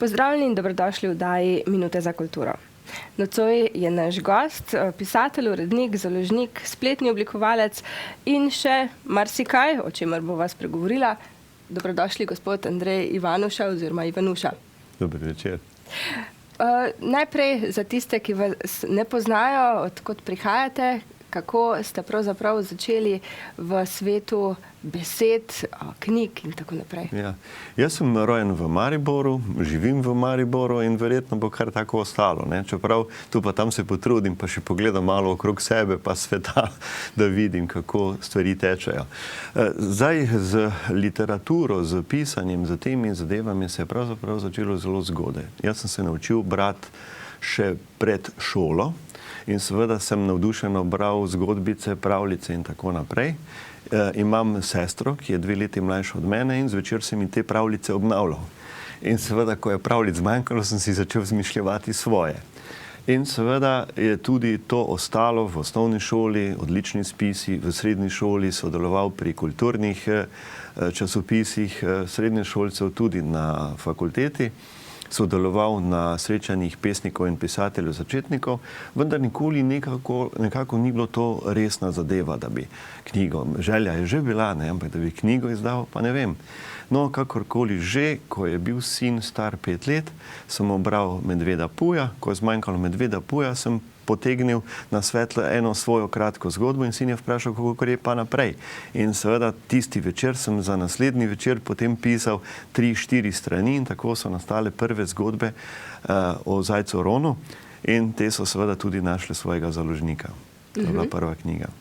Pozdravljeni in dobrodošli v oddaji Minute za kulturo. Nocoj je naš gost, pisatelj, urednik, založnik, spletni oblikovalec in še marsikaj, o čemer bo vas pregovorila. Dobrodošli, gospod Andrej Ivanuša oziroma Ivanuša. Dober večer. Najprej za tiste, ki vas ne poznajo, odkot prihajate, kako ste pravzaprav začeli v svetu besed, knjig in tako naprej. Ja. Jaz sem rojen v Mariboru, živim v Mariboru in verjetno bo kar tako ostalo. Ne? Čeprav tu pa tam se potrudim, pa še pogledam malo okrog sebe pa sveta, da vidim, kako stvari tečejo. Zdaj z literaturo, z pisanjem, z temi zadevami se je pravzaprav začelo zelo zgodaj. Jaz sem se naučil brati še pred šolo in seveda sem navdušeno bral zgodbice, pravljice in tako naprej. Imam sestro, ki je 2 leti mlajša od mene in zvečer sem mi te pravljice obnavljal. In seveda, ko je pravljic zmanjkalo, sem si začel izmišljevati svoje. In seveda je tudi to ostalo v osnovni šoli, odlični spisi, v srednji šoli sodeloval pri kulturnih časopisih srednješolcev, tudi na fakulteti, sodeloval na srečanjih pesnikov in pisateljev začetnikov, vendar nikoli nekako ni bilo to resna zadeva, da bi knjigo, želja je že bila, ne, ampak da bi knjigo izdal, pa ne vem. No, kakorkoli že, ko je bil sin star 5 let, sem obral Medveda Puja, ko je zmanjkalo Medveda Puja, sem potegnil na svetlo eno svojo kratko zgodbo in sin je vprašal, kako gre pa naprej. In seveda tisti večer sem za naslednji večer potem pisal 3-4 strani in tako so nastale prve zgodbe o Zajcu Ronu in te so seveda tudi našle svojega založnika. To je bila prva knjiga.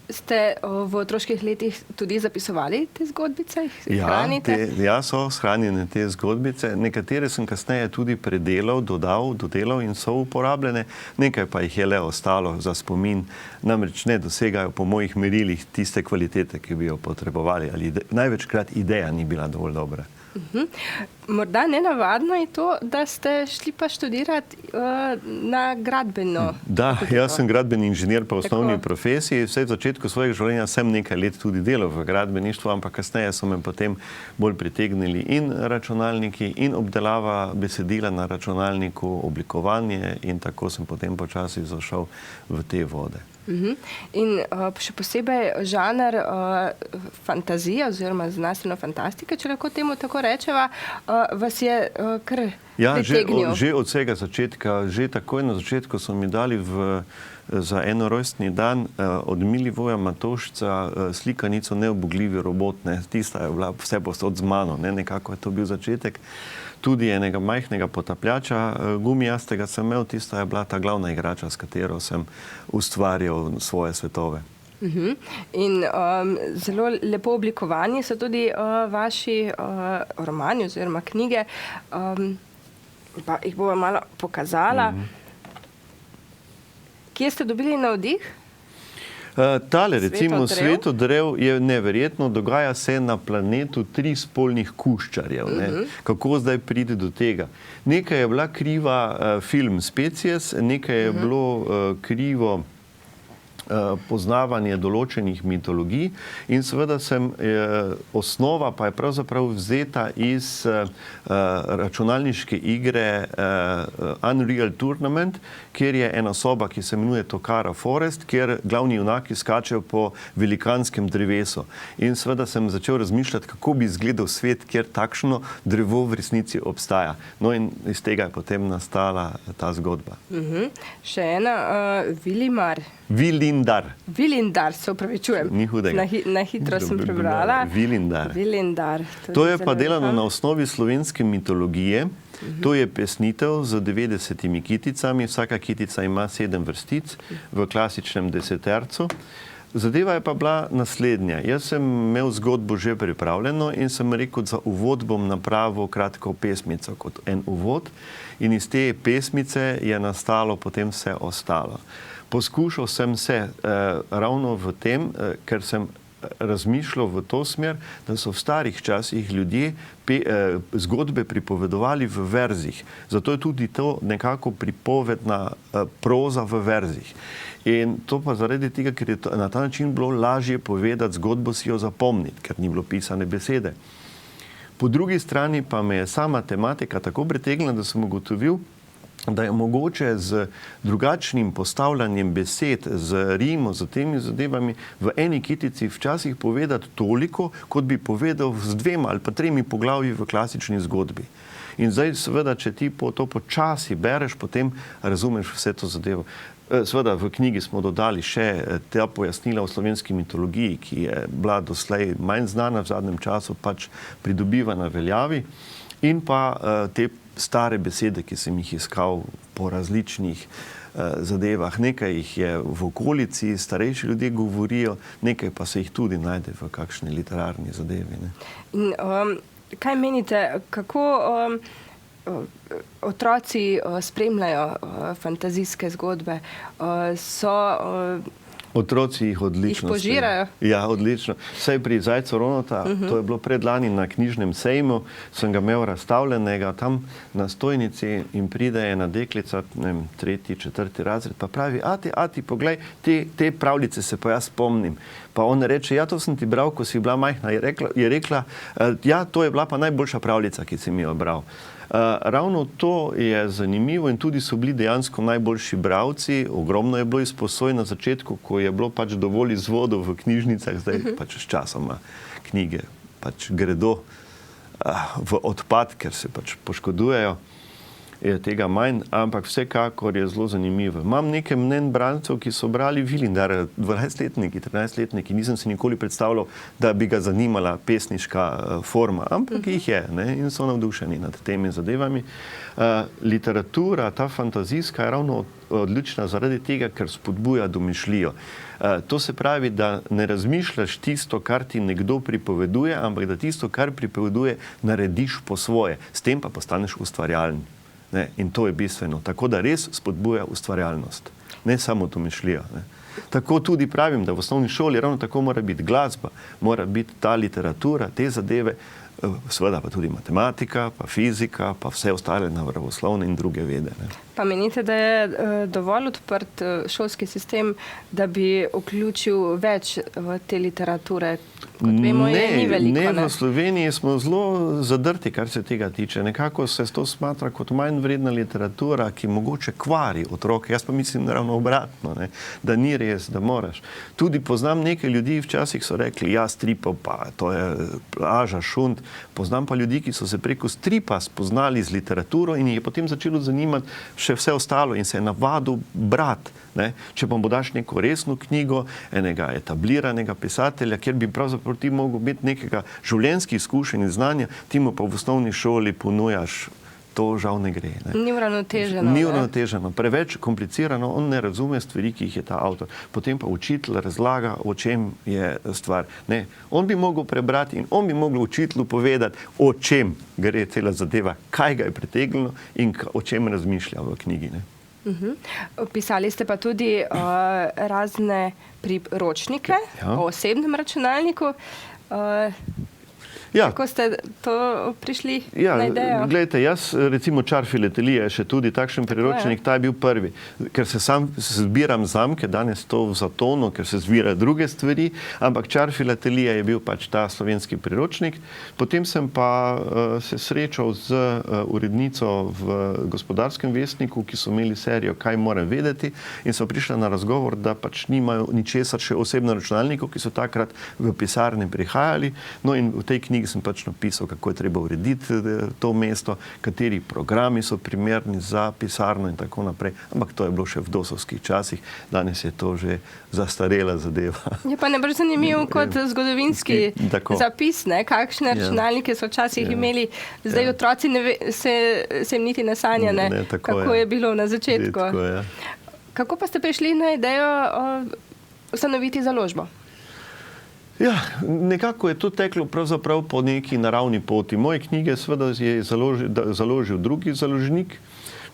Ste v otroških letih tudi zapisovali te zgodbice? Ja, so shranjene te zgodbice. Nekatere sem kasneje tudi predelal, dodelal in so uporabljene. Nekaj pa jih je le ostalo za spomin. Namreč ne dosegajo po mojih merilih tiste kvalitete, ki bi jo potrebovali. Ali največkrat ideja ni bila dovolj dobra. Morda nenavadno je to, da ste šli pa študirati na gradbeno. Da, jaz sem gradbeni inženir po osnovni profesiji. Vse v začetku svojega življenja sem nekaj let tudi delal v gradbeništvu, ampak kasneje so me potem bolj pritegnili in računalniki in obdelava besedila na računalniku, oblikovanje in tako sem potem počasi zašel v te vode. In še posebej žanr fantazije oziroma znanstveno fantastike, če lahko temu tako rečeva, vas je kar pritegnil. Že od vsega začetka, že takoj na začetku so mi dali za eno rojstni dan od Milivoja Matovšca slikanico Neubogljivi robot. Tista je bila vse povsod z mano, nekako je to bil začetek. Tudi enega majhnega potapljača gumijastega sem imel, tista je bila ta glavna igrača, s katero sem ustvarjal svoje svetove. In zelo lepo oblikovani so tudi vaši romani oziroma knjige. Pa jih bova malo pokazala. Kje ste dobili navdih? Tale, recimo, Svetodrev je neverjetno, dogaja se na planetu 3 spolnih kuščarjev. Kako zdaj pride do tega? Nekaj je bila kriva film Species, nekaj je bilo krivo poznavanje določenih mitologij in seveda osnova pa je pravzaprav vzeta iz računalniške igre Unreal Tournament, kjer je ena soba, ki se imenuje Tokara Forest, kjer glavni junaki skačejo po velikanskem drevesu. In seveda sem začel razmišljati, kako bi izgledal svet, kjer takšno drevo v resnici obstaja. No in iz tega je potem nastala ta zgodba. Še ena, Vilindar, se upravičujem. Ni hudega. Na hitro sem prebrala. Vilindar. To je pa delano na osnovi slovenske mitologije. To je pesnitev z 90 kiticami. Vsaka kitica ima 7 vrstic v klasičnem desetercu. Zadeva je pa bila naslednja. Jaz sem imel zgodbo že pripravljeno in sem rekel, za uvod bom napravil kratko pesmico kot en uvod. In iz te pesmice je nastalo potem vse ostalo. Poskušal sem se ravno v tem, ker sem razmišljal v to smer, da so v starih časih ljudje zgodbe pripovedovali v verzih. Zato je tudi to nekako pripovedna proza v verzih. In to pa zaradi tega, ker je na ta način bilo lažje povedati zgodbo, si jo zapomniti, ker ni bilo pisane besede. Po drugi strani pa me je sama tematika tako pritegnila, da sem ugotovil, da je mogoče z drugačnim postavljanjem besed, z rimo, z temi zadevami v eni kitici včasih povedati toliko, kot bi povedal z 2 ali pa 3 poglavji v klasični zgodbi. In zdaj seveda, če ti to počasi bereš, potem razumeš vse to zadevo. Seveda v knjigi smo dodali še ta pojasnila o slovenski mitologiji, ki je bila doslej manj znana, v zadnjem času pač pridobiva na veljavi, in pa te stare besede, ki sem jih iskal po različnih zadevah. Nekaj jih je v okolici, starejši ljudje govorijo, nekaj pa se jih tudi najde v kakšni literarni zadevi. Ne. In, kaj menite, kako otroci spremljajo fantazijske zgodbe? Otroci jih odlično požirajo? Ja, odlično. Saj pri Zajcu Ronota, to je bilo predlani na knjižnem sejmu, sem ga imel razstavljenega tam na stojnici in pride ena deklica, ne vem, 3., 4. razred, pa pravi, ati, poglej, te pravljice se pa jaz spomnim. Pa on reče, ja, to sem ti bral, ko si bila majhna. Je rekla, ja, to je bila pa najboljša pravljica, ki si mi jo bral. Ravno to je zanimivo in tudi so bili dejansko najboljši bralci. Ogromno je bilo izposoj na začetku, ko je bilo pač dovolj izvodov v knjižnicah, zdaj pač s časoma knjige pač gredo v odpad, ker se pač poškodujejo, je tega manj, ampak vsekakor je zelo zanimivo. Imam nekaj mnenj brancev, ki so brali Vilindar, 12-letniki, 13-letniki, nisem si nikoli predstavljal, da bi ga zanimala pesniška forma, ampak jih je, ne, in so navdušeni nad temi zadevami. Literatura, ta fantazijska, je ravno odlična zaradi tega, ker spodbuja domišljijo. To se pravi, da ne razmišljaš tisto, kar ti nekdo pripoveduje, ampak da tisto, kar pripoveduje, narediš po svoje. S tem pa postaneš ustvarjalen. Ne, in to je bistveno. Tako da res spodbuja ustvarjalnost, ne samo domišljijo. Ne. Tako tudi pravim, da v osnovni šoli ravno tako mora biti glasba, mora biti ta literatura, te zadeve, seveda pa tudi matematika, pa fizika, pa vse ostale naravoslovne in druge vede. Ne. Pa menite, da je dovolj odprt šolski sistem, da bi vključil več v te literature? Kot vemo, je ni veliko. Ne, v Sloveniji smo zelo zadrti, kar se tega tiče. Nekako se to smatra kot manj vredna literatura, ki mogoče kvari otroke. Jaz pa mislim, da ravno obratno, ne? Da ni res, da moraš. Tudi poznam nekaj ljudi, včasih so rekli, ja, stripov pa, to je laža, šund. Poznam pa ljudi, ki so se preko stripa spoznali z literaturo in jih je potem začelo zanimati še vse ostalo in se je navadil brati. Ne? Če pa mu daš neko resno knjigo, enega etabliranega pisatelja, kjer bi pravzaprav ti mogel biti nekega življenjskih izkušenj in znanja, ti mu pa v osnovni šoli ponujaš, to žal ne gre. Ne? Ni uravnoteženo. Ni uravnoteženo, preveč komplicirano, on ne razume stvari, ki jih je ta avtor. Potem pa učitelj razlaga, o čem je stvar. Ne, on bi mogel prebrati in on bi mogel učitelju povedati, o čem gre cela zadeva, kaj ga je pritegnilo in o čem razmišlja v knjigi. Ne? Pisali ste pa tudi razne priročnike o osebnem računalniku. Ja. Kako ste to prišli na idejo? Glejte, jaz recimo Čar filatelije je še tudi takšen priročnik, ta je bil prvi. Ker se sam zbiram zamke, danes to v zatonu, ker se zbira druge stvari, ampak Čar filatelije je bil pač ta slovenski priročnik. Potem sem pa se srečal z urednico v Gospodarskem vestniku, ki so imeli serijo Kaj moram vedeti, in so prišli na razgovor, da pač nimajo ničesar še osebno računalnikov, ki so takrat v pisarne prihajali. No in v tej knjigi sem pač napisal, kako je treba urediti to mesto, kateri programi so primerni za pisarno in tako naprej. Ampak to je bilo še v dosovskih časih, danes je to že zastarela zadeva. Je pa najbolj zanimivo kot zgodovinski zapis, ne? Kakšne računalnike so včasih imeli, zdaj otroci se jim niti ne sanja, ne? Kako je bilo na začetku. Kako pa ste prišli na idejo ustanoviti založbo? Ja, nekako je to teklo pravzaprav po neki naravni poti. Moje knjige seveda je založil drugi založnik,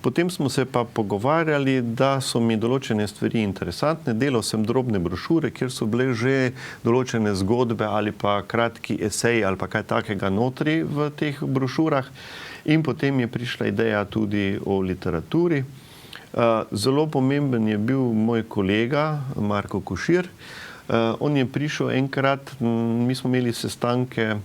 potem smo se pa pogovarjali, da so mi določene stvari interesantne. Delal sem drobne brošure, kjer so bile že določene zgodbe ali pa kratki eseji ali pa kaj takega notri v teh brošurah. In potem je prišla ideja tudi o literaturi. Zelo pomemben je bil moj kolega Marko Košir. On je prišel enkrat, mi smo imeli sestanke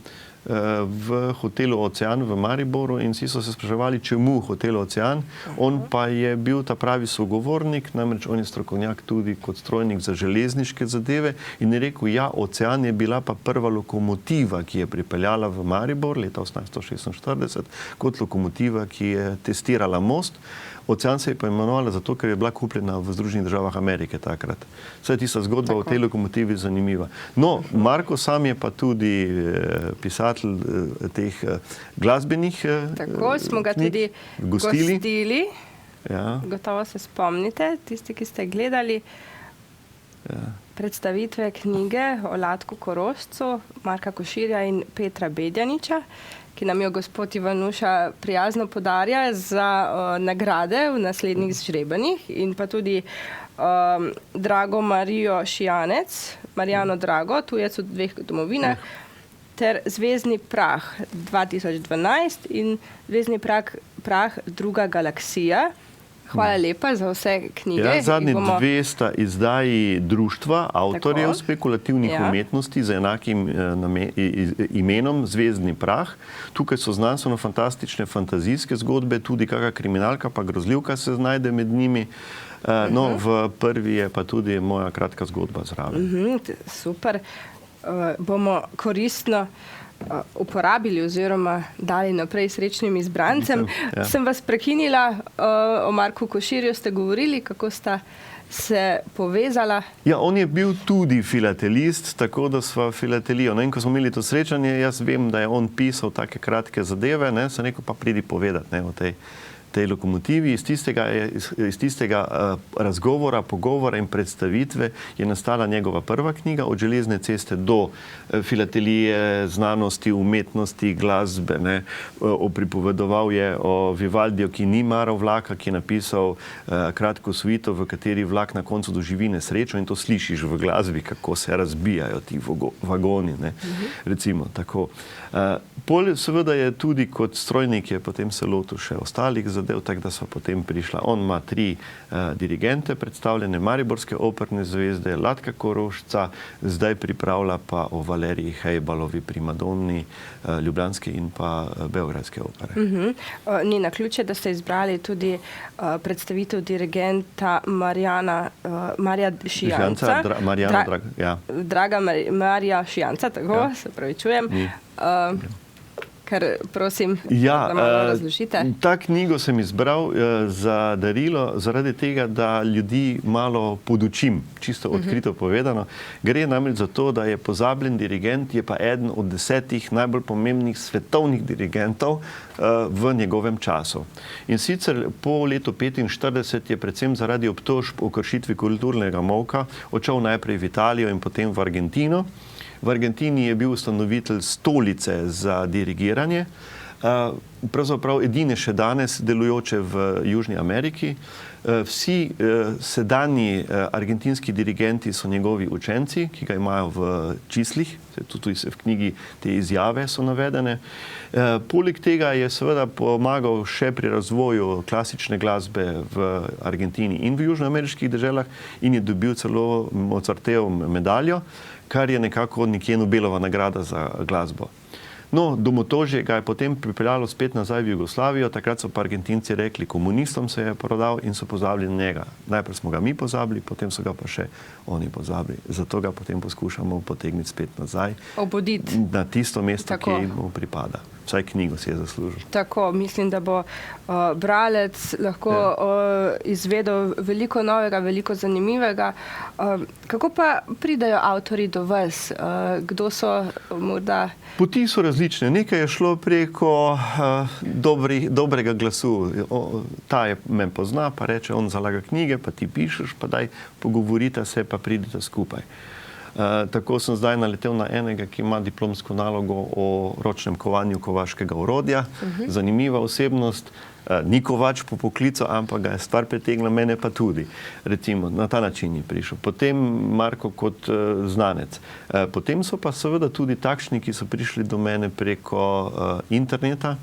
v hotelu Ocean v Mariboru in vsi so se spraševali, čemu hotelu Ocean. On pa je bil ta pravi sogovornik, namreč on je strokovnjak tudi kot strojnik za železniške zadeve in je rekel, ja, Ocean je bila pa prva lokomotiva, ki je pripeljala v Maribor leta 1846 kot lokomotiva, ki je testirala most. Ocean se je pa imenovala zato, ker je bila kupljena v Združenih državah Amerike takrat. Vse je tista zgodba o tej lokomotivi zanimiva. No, Marko sam je pa tudi pisatelj teh glasbenih Tako smo ga knjig, tudi gostili. Ja. Gotovo se spomnite, tisti, ki ste gledali predstavitve knjige o Latku Korošcu, Marka Koširja in Petra Bedjaniča, ki nam jo gospod Ivanuša prijazno podarja za nagrade v naslednjih žrebanjih in pa tudi Drago Marijo Šijanec, Marijano Drago, tujec v dveh domovinah, ter Zvezdni prah 2012 in Zvezdni prah Druga galaksija. Hvala lepa za vse knjige. Ja, zadnji dve sta izdaji Društva avtorjev spekulativnih umetnosti z enakim imenom Zvezdni prah. Tukaj so znanstveno-fantastične fantazijske zgodbe, tudi kakšna kriminalka pa grozljivka se znajde med njimi. No, v prvi je pa tudi moja kratka zgodba zraven. Super. Bomo koristno uporabili oziroma dali naprej srečnim izbrancem. Sem vas prekinila, o Marku Koširju ste govorili, kako sta se povezala. Ja, on je bil tudi filatelist, tako da sva filatelijo. No, in ko smo imeli to srečanje, jaz vem, da je on pisal take kratke zadeve, sem rekel, pa pridi povedati o tej lokomotivi. Iz tistega razgovora, pogovora in predstavitve je nastala njegova prva knjiga Od železne ceste do filatelije, znanosti, umetnosti, glasbe. Pripovedoval je o Vivaldiju, ki ni maral vlaka, ki je napisal kratko suito, v kateri vlak na koncu doživi nesrečo in to slišiš v glasbi, kako se razbijajo ti vagoni. Recimo tako. Pol seveda je tudi kot strojnik je potem se lotil še ostalih zadev, tako da so potem prišla. On ima 3 dirigente predstavljene, Mariborske operne zvezde, Latka Korošca, zdaj pripravlja pa o Valeriji Hejbalovi, primadonni ljubljanske in pa beogradske opere. Ni naključje, da ste izbrali tudi predstavitev dirigenta Marija Šijanca. Draga Marija Šijanca, tako se pravičujem. Kar prosim, da malo razložite. Ta knjigo sem izbral za darilo zaradi tega, da ljudi malo podučim, čisto odkrito povedano. Gre namreč za to, da je pozabljen dirigent, je pa eden od 10 najbolj pomembnih svetovnih dirigentov v njegovem času. In sicer po letu 1945 je predvsem zaradi obtožb o kršitvi kulturnega molka odšel najprej v Italijo in potem v Argentino. V Argentini je bil ustanovitelj stolice za dirigiranje, pravzaprav edine še danes delujoče v Južni Ameriki. Vsi sedanji argentinski dirigenti so njegovi učenci, ki ga imajo v čislih, tudi v knjigi te izjave so navedene. Poleg tega je seveda pomagal še pri razvoju klasične glasbe v Argentini in v južnoameriških deželah in je dobil celo Mozartejevo medaljo, kar je nekako nekje Nobelova nagrada za glasbo. No, domotožje ga je potem pripeljalo spet nazaj v Jugoslavijo, takrat so pa Argentinci rekli, komunistom se je prodal in so pozabili njega. Najprej smo ga mi pozabili, potem so ga pa še oni pozabili. Zato ga potem poskušamo potegniti spet nazaj. Obuditi. Na tisto mesto, ki mu pripada. Vsaj knjigo si je zaslužil. Tako, mislim, da bo bralec lahko izvedel veliko novega, veliko zanimivega. Kako pa pridajo avtorji do vas? Kdo so morda? Poti so različne. Nekaj je šlo preko dobrega glasu. Ta me pozna, pa reče, on zalaga knjige, pa ti pišeš, pa daj pogovorite se, pa pridite skupaj. Tako sem zdaj naletel na enega, ki ima diplomsko nalogo o ročnem kovanju kovaškega orodja. Zanimiva osebnost. Ni kovač po poklicu, ampak ga je stvar pretegnila, mene pa tudi. Recimo, na ta način je prišel. Potem Marko kot znanec. Potem so pa seveda tudi takšni, ki so prišli do mene preko interneta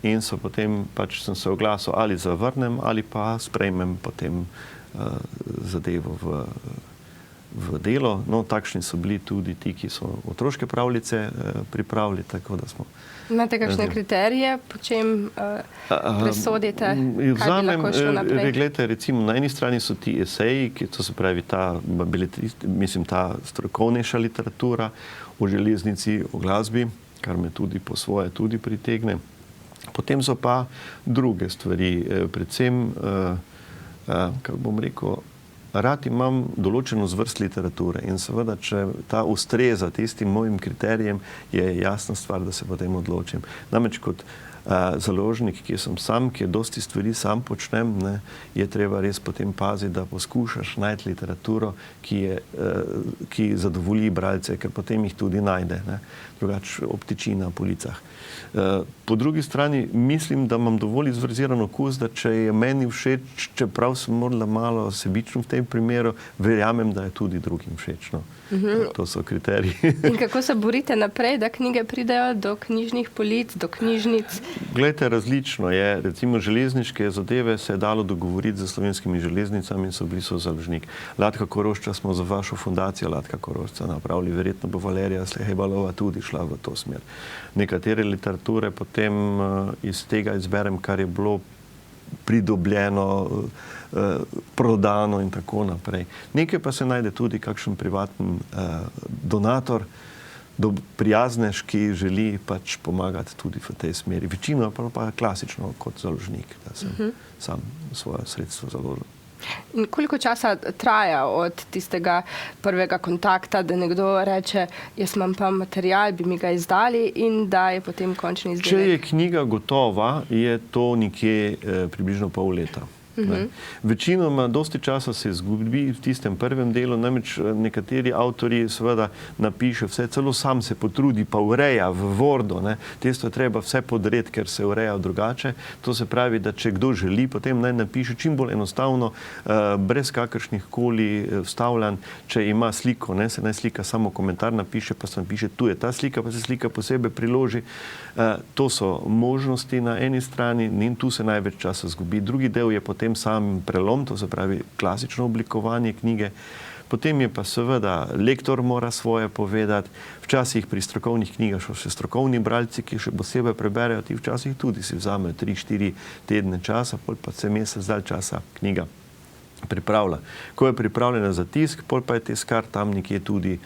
in so potem pač sem se oglasil ali zavrnem ali pa sprejmem potem zadevo v delo. No, takšni so bili tudi ti, ki so otroške pravljice pripravili, tako da smo. Imate kakšne kriterije, po čem presodite, kaj bi lahko šlo naprej? Glejte, recimo, na eni strani so ti eseji, to se pravi ta strokovnejša literatura o železnici, o glasbi, kar me tudi po svoje tudi pritegne. Potem so pa druge stvari, predvsem, kako bom rekel, rad imam določeno zvrst literature in seveda, če ta ustreza tistim mojim kriterijem, je jasna stvar, da se potem odločim. Namreč kot založnik, ki sem sam, ki dosti stvari sam počnem, ne, je treba res potem paziti, da poskušaš najti literaturo, ki zadovolji bralce, ker potem jih tudi najde, ne, drugače obtiči na policah. Po drugi strani mislim, da imam dovolj izverziran okus, da če je meni všeč, čeprav sem morda malo sebičen v tem primeru, verjamem, da je tudi drugim všeč. No. To so kriteriji. In kako se borite naprej, da knjige pridejo do knjižnih polic, do knjižnic? Glejte, različno je. Recimo železniške zadeve se je dalo dogovoriti z Slovenskimi železnicami in so bili založnik. Latka Korošča smo za vašo fundacijo Latka Korošča napravili, verjetno bo Valerija Slehebalova tudi šla v to smer. Nekatere literature potem iz tega izberem, kar je bilo pridobljeno, prodano in tako naprej. Nekaj pa se najde tudi kakšen privatni donator, prijaznež, ki želi pač pomagati tudi v tej smeri. Večino pa klasično kot založnik, da sem sam svoje sredstvo založil. In koliko časa traja od tistega prvega kontakta, da nekdo reče, jaz imam pa material, bi mi ga izdali, in da je potem končni izdelek? Če je knjiga gotova, je to nekje približno pol leta. Večinoma dosti časa se izgubi v tistem prvem delu, namreč nekateri avtorji seveda napiše vse, celo sam se potrudi, pa ureja v Wordu, ne. Testo je treba vse podreti, ker se ureja drugače. To se pravi, da če kdo želi, potem naj napiše čim bolj enostavno, brez kakršnih koli vstavljanj. Če ima sliko, ne, se naj slika samo komentar napiše, pa se napiše, tu je ta slika, pa se slika posebej priloži. To so možnosti na eni strani in tu se največ časa izgubi. Drugi del je potem sam prelom, to se pravi klasično oblikovanje knjige. Potem je pa seveda lektor mora svoje povedati. Včasih pri strokovnih knjigah so še strokovni bralci, ki še posebej preberejo, ti včasih tudi si vzamejo 3-4 tedne časa, pol pa se mesec dalj časa knjiga pripravlja. Ko je pripravljena za tisk, pol pa je tiskar tam nekje tudi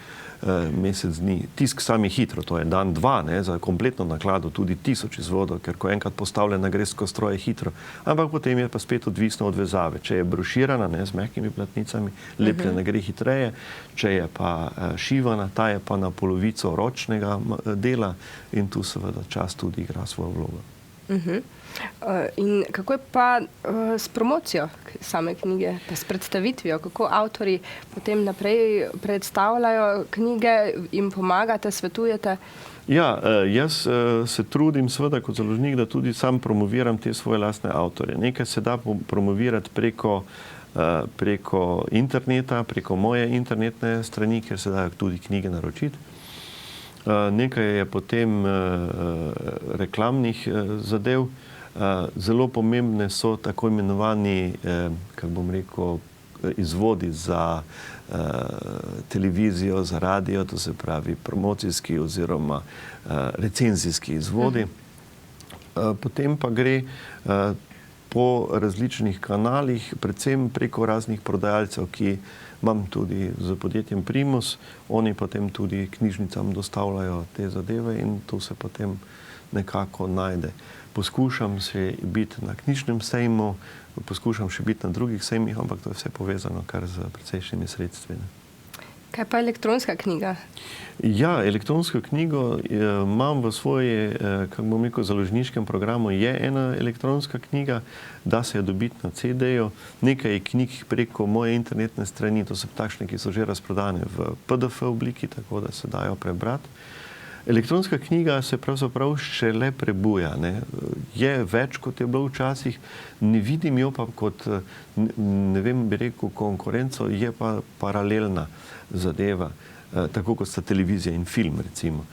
mesec dni. Tisk sam je hitro, to je dan, dva, ne, za kompletno naklado tudi 1000 izvodov, ker ko enkrat postavljena gre skozi stroje hitro. Ampak potem je pa spet odvisno od vezave. Če je broširana, ne, z mehkimi platnicami, lepljena gre hitreje. Če je pa šivana, ta je pa na polovico ročnega dela in tu seveda čas tudi igra svojo vlogo. In kako je pa s promocijo same knjige, pa s predstavitvijo? Kako avtorji potem naprej predstavljajo knjige, jim pomagate, svetujete? Ja, jaz se trudim seveda kot založnik, da tudi sam promoviram te svoje lastne avtorje. Nekaj se da promovirati preko interneta, preko moje internetne strani, kjer se dajo tudi knjige naročiti. Nekaj je potem reklamnih zadev. Zelo pomembne so tako imenovani, kako bom rekel, izvodi za televizijo, za radio, to se pravi promocijski oziroma recenzijski izvodi. Potem pa gre po različnih kanalih, predvsem preko raznih prodajalcev, ki imam tudi z podjetjem Primus, oni potem tudi knjižnicam dostavljajo te zadeve in to se potem nekako najde. Poskušam še biti na knjižnem sejmu, poskušam še biti na drugih sejmih, ampak to je vse povezano kar z precejšnjimi sredstvi. Kaj pa elektronska knjiga? Ja, elektronsko knjigo imam v svoji, kako bom rekel, založniškem programu. Je ena elektronska knjiga, da se je dobiti na CD-ju. Nekaj je knjig preko moje internetne strani, to so takšne, ki so že razprodane v PDF obliki, tako da se dajo prebrati. Elektronska knjiga se pravzaprav šele prebuja, ne. Je več, kot je bilo včasih, ne vidim jo pa kot, ne vem, bi rekel, konkurenco, je pa paralelna zadeva, tako kot sta televizija in film, recimo.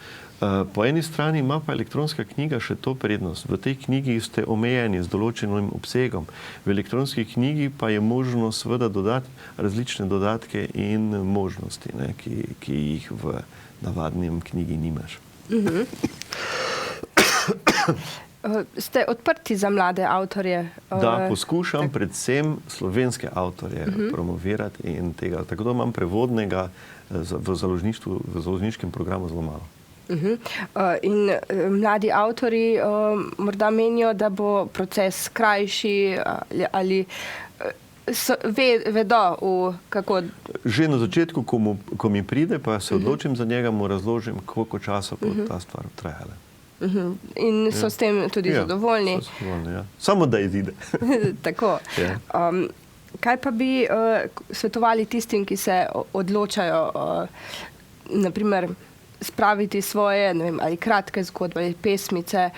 Po eni strani ima pa elektronska knjiga še to prednost. V tej knjigi ste omejeni z določenim obsegom. V elektronski knjigi pa je možno seveda dodati različne dodatke in možnosti, ne, ki jih v navadnem knjigi nimaš. Ste odprti za mlade avtorje? Da, poskušam predvsem slovenske avtorje promovirati in tega. Tako da imam prevodnega v založniškem programu zelo malo. In mladi avtorji morda menijo, da bo proces krajši ali vedo, kako... Že na začetku, ko mi pride, pa se odločim za njega, mu razložim, koliko časa bo ta stvar trajala. In so s tem tudi zadovoljni. So zadovoljni, ja. Samo da izide. Tako. Kaj pa bi svetovali tistim, ki se odločajo, naprimer, spraviti svoje, ne vem, ali kratke zgodbe, ali pesmice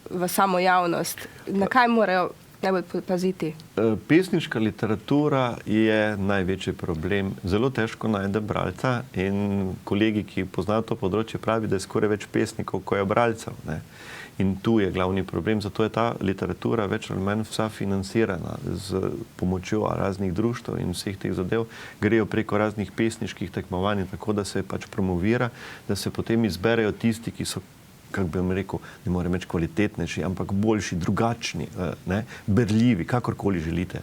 v samo javnost? Na kaj morajo najbolj paziti? Pesniška literatura je največji problem. Zelo težko najde bralca in kolegi, ki poznajo to področje, pravi, da je skoraj več pesnikov, kot je bralcev, ne. In tu je glavni problem, zato je ta literatura več ali manj vsa financirana z pomočjo raznih društev in vseh teh zadev. Grejo preko raznih pesniških tekmovanj, tako da se pač promovira, da se potem izberejo tisti, ki so, kako bi vam rekel, ne morem reči kvalitetnejši, ampak boljši, drugačni, ne, berljivi, kakorkoli želite.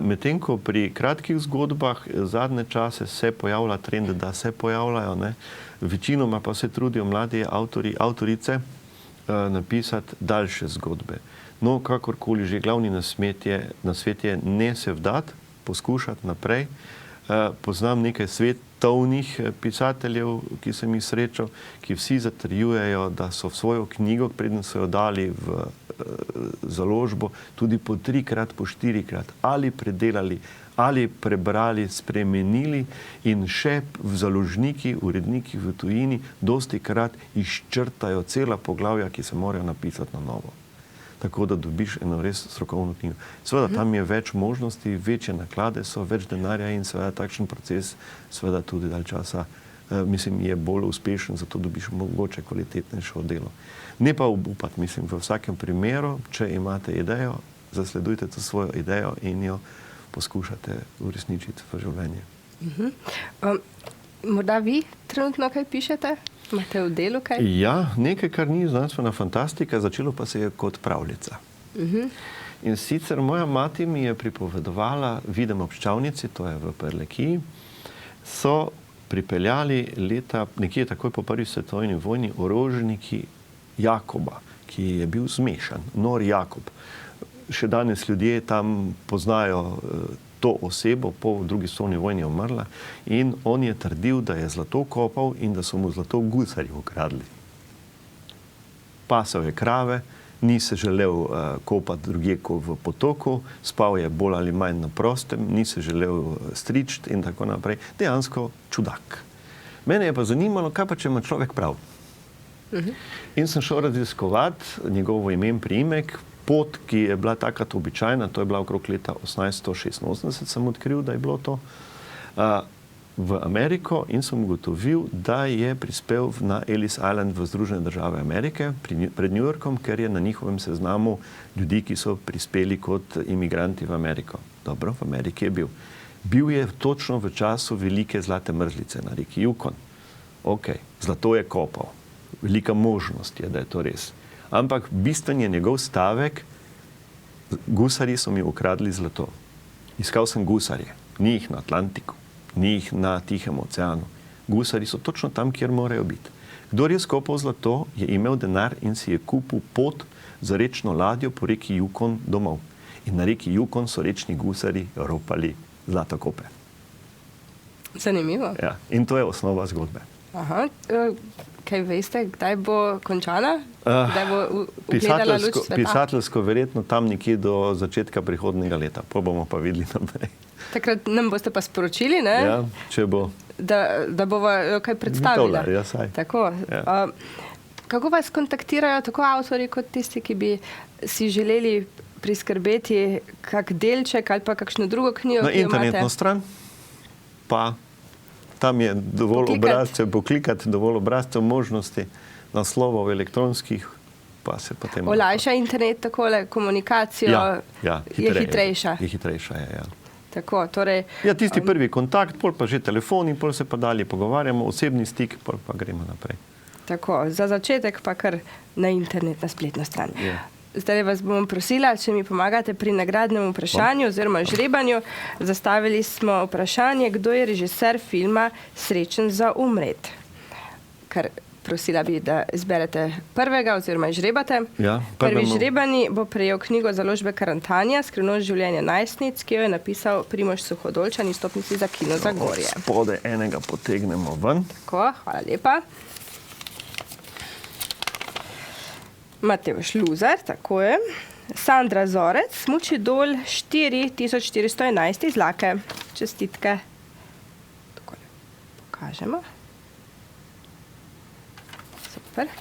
Medtem ko pri kratkih zgodbah zadnje čase se pojavlja trend, da se pojavljajo, ne, večinoma pa se trudijo mladi avtorji, avtorice napisati daljše zgodbe. No, kakorkoli že, glavni nasvet je ne se vdati, poskušati naprej. Poznam nekaj svetovnih pisateljev, ki sem jih srečal, ki vsi zatrjujejo, da so v svojo knjigo, preden so jo dali v založbo, tudi po 3-krat, po 4-krat ali predelali, ali prebrali, spremenili in še v založniki, uredniki v tujini dostikrat izčrtajo cela poglavja, ki se morajo napisati na novo. Tako da dobiš eno res strokovno knjigo. Seveda tam je več možnosti, večje naklade so, več denarja in seveda takšen proces seveda tudi dalj časa, mislim, je bolj uspešen, zato dobiš mogoče kvalitetnejšo delo. Ne pa obupati, mislim, v vsakem primeru, če imate idejo, zasledujte to svojo idejo in jo poskušate uresničiti v življenje. Morda vi trenutno kaj pišete? Imate v delu kaj? Ja, nekaj, kar ni znanstvena fantastika, začelo pa se je kot pravljica. In sicer moja mati mi je pripovedovala, Videm ob Ščavnici, to je v Prlekiji, so pripeljali leta, nekje takoj po prvi svetovni vojni, orožniki Jakoba, ki je bil zmešan, nor Jakob. Še danes ljudje tam poznajo to osebo, po drugi svetovni vojni je umrla in on je trdil, da je zlato kopal in da so mu zlato gusarji ukradli. Pasal je krave, ni se želel kopati drugje kot v potoku, spal je bolj ali manj na prostem, ni se želel stričiti in tako naprej. Dejansko čudak. Mene je pa zanimalo, kaj pa če ima človek prav. In sem šel raziskovati njegovo ime in priimek. Pot, ki je bila takrat običajna, to je bila okrog leta 1886, sem odkril, da je bilo to v Ameriko in sem ugotovil, da je prispel na Ellis Island v Združene države Amerike pred New Yorkom, ker je na njihovem seznamu ljudi, ki so prispeli kot imigranti v Ameriko. Dobro, v Ameriki je bil. Bil je točno v času velike zlate mrzlice na reki Yukon. Ok, zlato je kopal. Velika možnost je, da je to res. Ampak bistven je njegov stavek, gusarji so mi ukradli zlato. Iskal sem gusarje, ni jih na Atlantiku, ni jih na Tihem oceanu. Gusarji so točno tam, kjer morajo biti. Kdor je skopal zlato, je imel denar in si je kupil pot za rečno ladjo po reki Yukon domov. In na reki Yukon so rečni gusarji ropali zlatokope. Zanimivo. Ja, in to je osnova zgodbe. Aha, kaj veste, kdaj bo končana? Kdaj bo ugledala luč sveta? Pisateljsko verjetno tam nekje do začetka prihodnjega leta. Pa bomo pa videli naprej. Takrat nam boste pa sporočili, ne? Ja, če bo. Da bova kaj predstavila. Ja, saj. Tako. Ja. Kako vas kontaktirajo tako avtorji kot tisti, ki bi si želeli priskrbeti kak delček ali pa kakšno drugo knjigo, na ki jo imate? internetno stran, pa tam je dovolj obrazcev, poklikati, dovolj obrazcev, možnosti, naslovov elektronskih, pa se potem... Olajša internet takole, komunikacijo je hitrejša. Je hitrejša, ja. Tako, torej... Ja, tisti prvi kontakt, pol pa že telefon in pol se pa dalje pogovarjamo, osebni stik, pol pa gremo naprej. Tako, za začetek pa kar na internet, na spletno stran. Zdaj vas bom prosila, če mi pomagate pri nagradnem vprašanju oziroma žrebanju. Zastavili smo vprašanje, kdo je režiser filma Srečen za umret. Kar prosila bi, da izberete prvega oziroma žrebate. Ja, Prvi žrebani bo prejel knjigo založbe Karantanija, Skrivnost življenja najstnic, ki jo je napisal Primož Suhodolčan in stopnici za Kino Zagorje. Spode enega potegnemo ven. Tako, hvala lepa. Matevž Luzar, tako je. Sandra Zorec, Smuči dol 4411 iz Lake. Čestitke. Tako pokažemo. Super.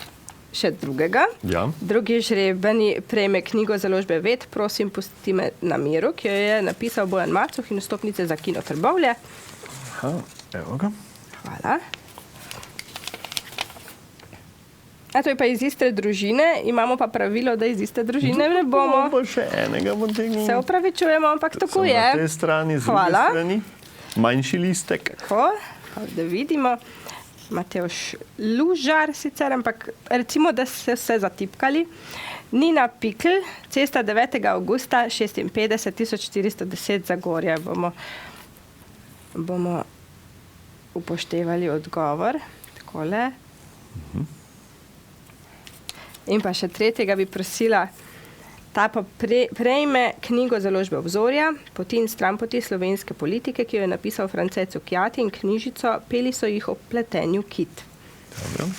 Še drugega. Ja. Drugi žrebani prejme knjigo založbe Ved, prosim, pusti me na miru, ki jo je napisal Bojan Macuh in vstopnice za Kino Trbovlje. Aha, evo ga. Hvala. A to je pa iz iste družine, imamo pa pravilo, da iz iste družine ne bomo. Bomo še enega potegnili. Se opravičujemo, ampak tako je. Na tej strani, z druge strani. Manjši listek. Tako, da vidimo. Matevž Lužar sicer, ampak recimo, da se vse zatipkali. Nina Pikl, cesta 9. augusta 56 410 Zagorje. Bomo upoštevali odgovor. Takole. In pa še tretjega bi prosila, ta pa prejme knjigo založbe Obzorja, Poti in stranpoti slovenske politike, ki jo je napisal France Cukjati in knjižico Peli so jih o pletenju kit. Dobro.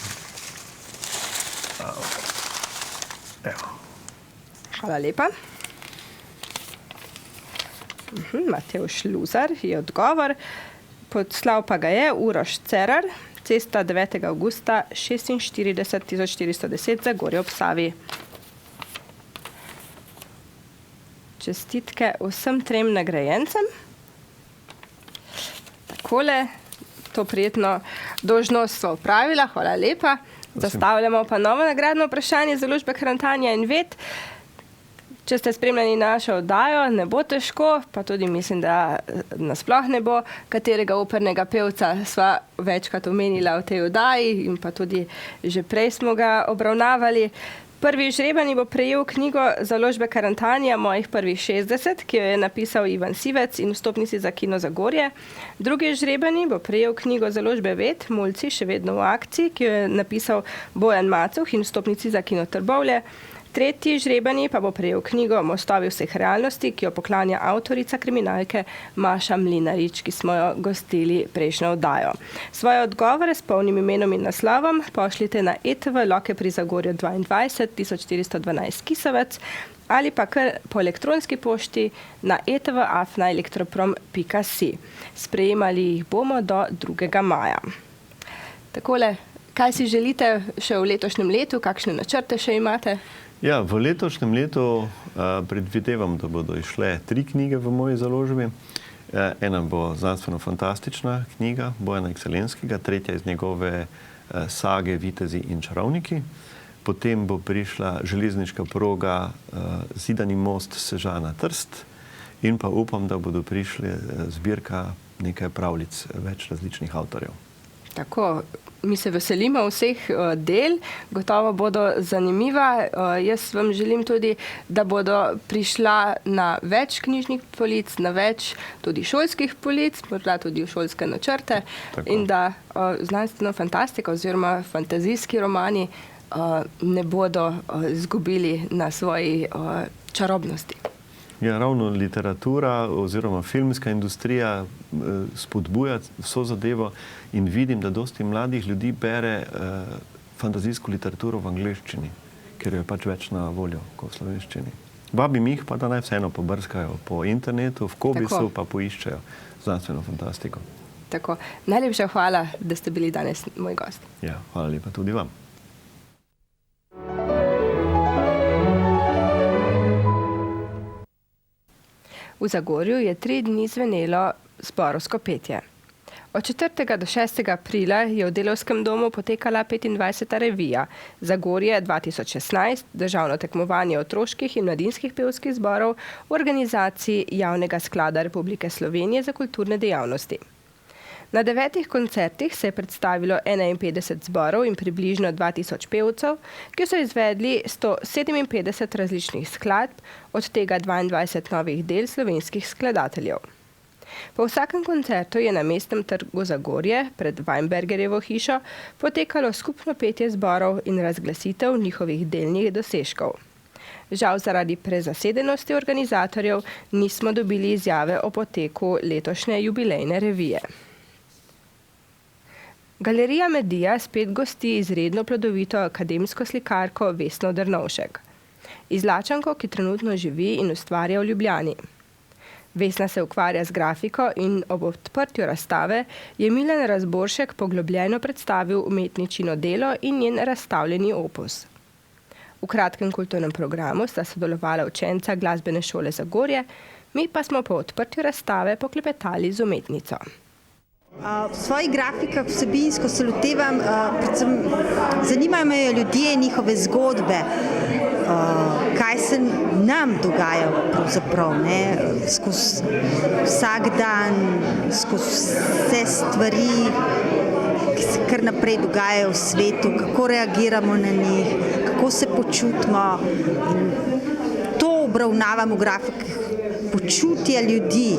Evo. Hvala lepa. Matevž Luzar je odgovor. Podslal pa ga je Uroš Cerar, cesta 9. augusta 46 410 Zagorje ob Savi. Čestitke vsem trem nagrajencem. Takole, to prijetno dolžnost sva opravila, hvala lepa. Zastavljamo pa novo nagradno vprašanje založbe Karantanija in Ved. Če ste spremljali našo oddajo, ne bo težko, pa tudi mislim, da nasploh ne bo, katerega opernega pevca sva večkrat omenila v tej oddaji in pa tudi že prej smo ga obravnavali. Prvi žrebani bo prejel knjigo založbe Karantanija Mojih prvih 60, ki jo je napisal Ivan Sivec in vstopnici za Kino Zagorje. Drugi žrebani bo prejel knjigo založbe Ved, Mulci, še vedno v akciji, ki jo je napisal Bojan Macuh in vstopnici za Kino Trbovlje. Tretji žrebani pa bo prejel knjigo Mostovi vseh realnosti, ki jo poklanja avtorica kriminalke Maša Mlinarič, ki smo jo gostili prejšnjo oddajo. Svoje odgovore s polnim imenom in naslovom pošljite na ETV Loke pri Zagorju 22 1412 Kisovec ali pa kar po elektronski pošti na etv@elektroprom.si. Sprejemali jih bomo do 2. maja. Takole, kaj si želite še v letošnjem letu, kakšne načrte še imate? Ja, v letošnjem letu predvidevam, da bodo išle 3 knjige v moji založbi. Ena bo znanstveno-fantastična knjiga Bojana Ekscelenskega, tretja iz njegove sage Vitezi in čarovniki. Potem bo prišla železniška proga Zidani most Sežana Trst in pa upam, da bodo prišle zbirka nekaj pravljic več različnih avtorjev. Tako, mi se veselimo vseh del, gotovo bodo zanimiva. Jaz vam želim tudi, da bodo prišla na več knjižnih polic, na več tudi šolskih polic, morda tudi v šolske načrte. Tako. In da znanstveno fantastika oziroma fantazijski romani ne bodo izgubili na svoji čarobnosti. Ja, ravno literatura oziroma filmska industrija spodbuja vso zadevo in vidim, da dosti mladih ljudi bere fantazijsko literaturo v angleščini, ker jo je pač več na voljo kot v slovenščini. Vabim jih pa, da naj vseeno pobrskajo po internetu, v Kobisu pa poiščejo znanstveno fantastiko. Tako. Najlepša hvala, da ste bili danes moj gost. Ja, hvala lepa tudi vam. V Zagorju je 3 dni zvenelo zborovsko petje. Od 4. do 6. aprila je v Delavskem domu potekala 25. revija Zagorje 2016, državno tekmovanje otroških in mladinskih pevskih zborov v organizaciji Javnega sklada Republike Slovenije za kulturne dejavnosti. Na 9 koncertih se je predstavilo 51 zborov in približno 2000 pevcev, ki so izvedli 157 različnih skladb, od tega 22 novih del slovenskih skladateljev. Po vsakem koncertu je na Mestnem trgu Zagorje pred Weinbergerjevo hišo potekalo skupno petje zborov in razglasitev njihovih delnih dosežkov. Žal zaradi prezasedenosti organizatorjev nismo dobili izjave o poteku letošnje jubilejne revije. Galerija Medija spet gosti izredno plodovito akademsko slikarko Vesno Drnovšek, Izlačanko, ki trenutno živi in ustvarja v Ljubljani. Vesna se ukvarja z grafiko in ob odprtju razstave je Milan Razboršek poglobljeno predstavil umetničino delo in njen razstavljeni opus. V kratkem kulturnem programu sta sodelovala učenca Glasbene šole Zagorje, mi pa smo po odprtju razstave poklepetali z umetnico. V svojih grafikah vsebinsko se lotevam, predvsem zanimajo me ljudje, njihove zgodbe, kaj se nam dogaja pravzaprav, ne, skozi vsak dan, skozi vse stvari, ki se kar naprej dogajajo v svetu, kako reagiramo na njih, kako se počutimo. In to obravnavam v grafikah, počutje ljudi.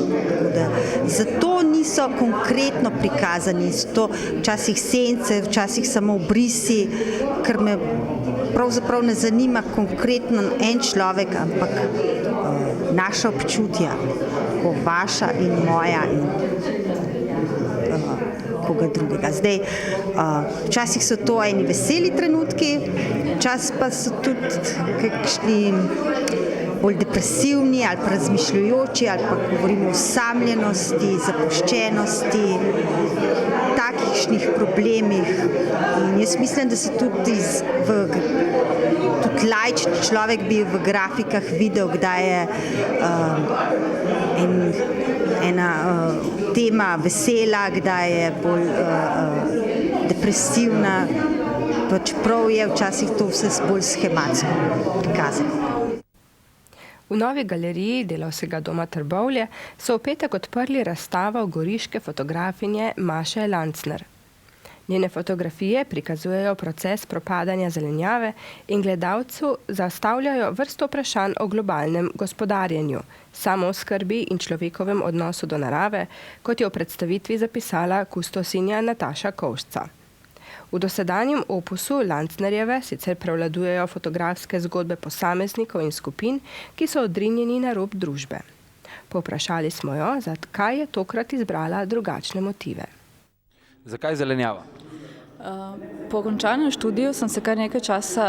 Zato niso konkretno prikazani, so včasih sence, včasih samo obrisi, ker me pravzaprav ne zanima konkretno en človek, ampak naša občutja, ko vaša in moja in koga drugega. Zdaj, včasih so to eni veseli trenutki, včasih pa so tudi kakšni bolj depresivni ali pa razmišljujoči, ali pa govorimo o osamljenosti, zapuščenosti, takšnih problemih. In jaz mislim, da se tudi laični človek bi v grafikah videl, kdaj je ena tema vesela, kdaj je bolj depresivna, čeprav je včasih to vse bolj schematsko prikazano. V novi galeriji Delavskega doma Trbovlje so v petek odprli razstavo goriške fotografinje Maše Lancner. Njene fotografije prikazujejo proces propadanja zelenjave in gledalcu zastavljajo vrsto vprašanj o globalnem gospodarjenju, samooskrbi in človekovem odnosu do narave, kot je v predstavitvi zapisala kustosinja Nataša Kovšca. V dosedanjem opusu Lancnerjeve sicer prevladujejo fotografske zgodbe posameznikov in skupin, ki so odrinjeni na rob družbe. Povprašali smo jo, zakaj je tokrat izbrala drugačne motive. Zakaj zelenjava? Po končanem študiju sem se kar nekaj časa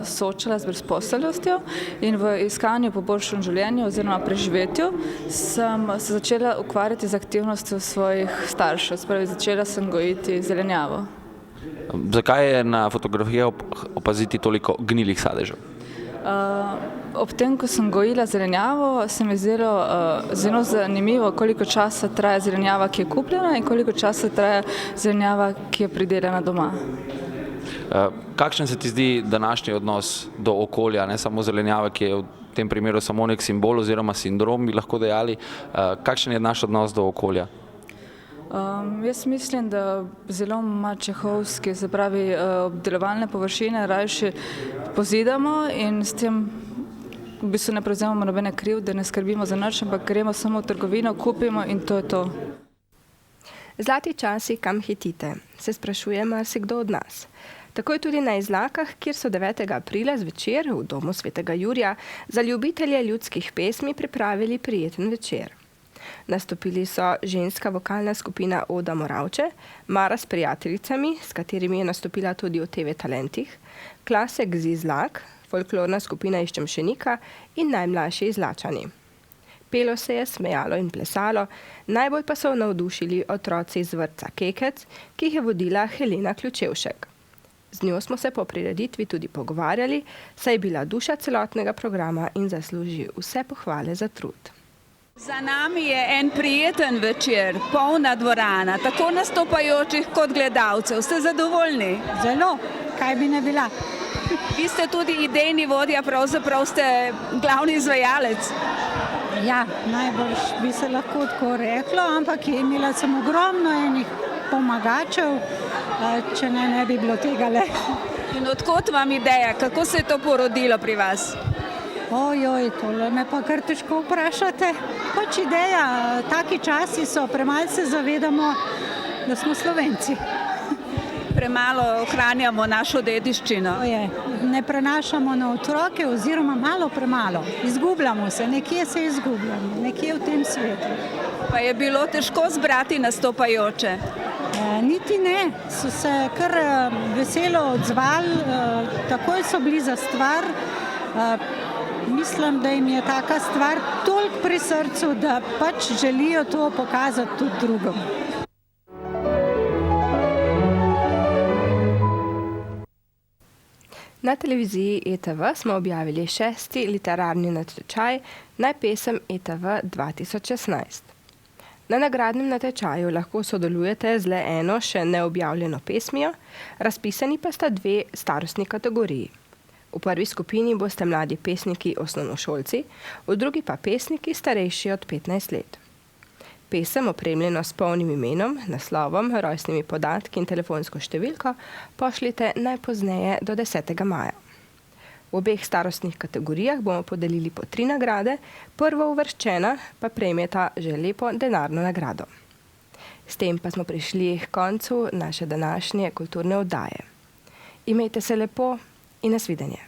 soočala z brezposelnostjo in v iskanju po boljšem življenju oziroma preživetju sem se začela ukvarjati z aktivnostjo svojih staršev, spravi začela sem gojiti zelenjavo. Zakaj je na fotografiji opaziti toliko gnilih sadežev? Ob tem, ko sem gojila zelenjavo, se mi je zdelo zelo zanimivo, koliko časa traja zelenjava, ki je kupljena, in koliko časa traja zelenjava, ki je pridelana doma. Kakšen se ti zdi današnji odnos do okolja, ne samo zelenjava, ki je v tem primeru samo nek simbol oziroma sindrom, bi lahko dejali, kakšen je naš odnos do okolja? Jaz mislim, da zelo mačehovski, se pravi obdelovalne površine rajši pozidamo in s tem v bistvu ne prevzemamo nobene krivde, ne skrbimo za nič, ampak gremo samo v trgovino, kupimo in to je to. Zlati časi, kam hitite, se sprašuje marsikdo od nas. Tako je tudi na Izlakah, kjer so 9. aprila zvečer v domu Svetega Jurija za ljubitelje ljudskih pesmi pripravili prijeten večer. Nastopili so ženska vokalna skupina Oda Moravče, Mara s prijateljicami, s katerimi je nastopila tudi v TV Talentih, Klasek z Izlak, folklorna skupina iz Čemšenika in najmlajši Izlačani. Pelo se je, smejalo in plesalo, najbolj pa so navdušili otroci iz vrtca Kekec, ki jih je vodila Helena Ključevšek. Z njo smo se po prireditvi tudi pogovarjali, saj je bila duša celotnega programa in zasluži vse pohvale za trud. Za nami je en prijeten večer, polna dvorana, tako nastopajočih kot gledalcev. Ste zadovoljni? Zelo, kaj bi ne bila. Vi ste tudi idejni vodja, pravzaprav ste glavni izvajalec. Ja, najbolj bi se lahko tako reklo, ampak imela sem ogromno enih pomagačev, če ne bi bilo tega le. In odkot vam ideja, kako se je to porodilo pri vas? Ojoj, tole me pa kar težko vprašate. Pač ideja, taki časi so, premalo se zavedamo, da smo Slovenci. Premalo ohranjamo našo dediščino. To je, ne prenašamo na otroke oziroma malo premalo. Izgubljamo se, nekje se izgubljamo, nekje v tem svetu. Pa je bilo težko zbrati nastopajoče? Niti ne, so se kar veselo odzvali, takoj so bili za stvar. Mislim, da jim je taka stvar toliko pri srcu, da pač želijo to pokazati tudi drugom. Na televiziji ETV smo objavili 6. literarni natečaj Naj pesem ETV 2016. Na nagradnem natečaju lahko sodelujete z le eno še neobjavljeno pesmijo, razpisani pa sta 2 starostni kategoriji. V prvi skupini boste mladi pesniki osnovnošolci, v drugi pa pesniki starejši od 15 let. Pesem, opremljeno s polnim imenom, naslovom, rojstnimi podatki in telefonsko številko, pošljite najpozneje do 10. maja. V obeh starostnih kategorijah bomo podelili po 3 nagrade, prvo uvrščena pa prejmeta že lepo denarno nagrado. S tem pa smo prišli k koncu naše današnje kulturne oddaje. Imejte se lepo in nasvidenje.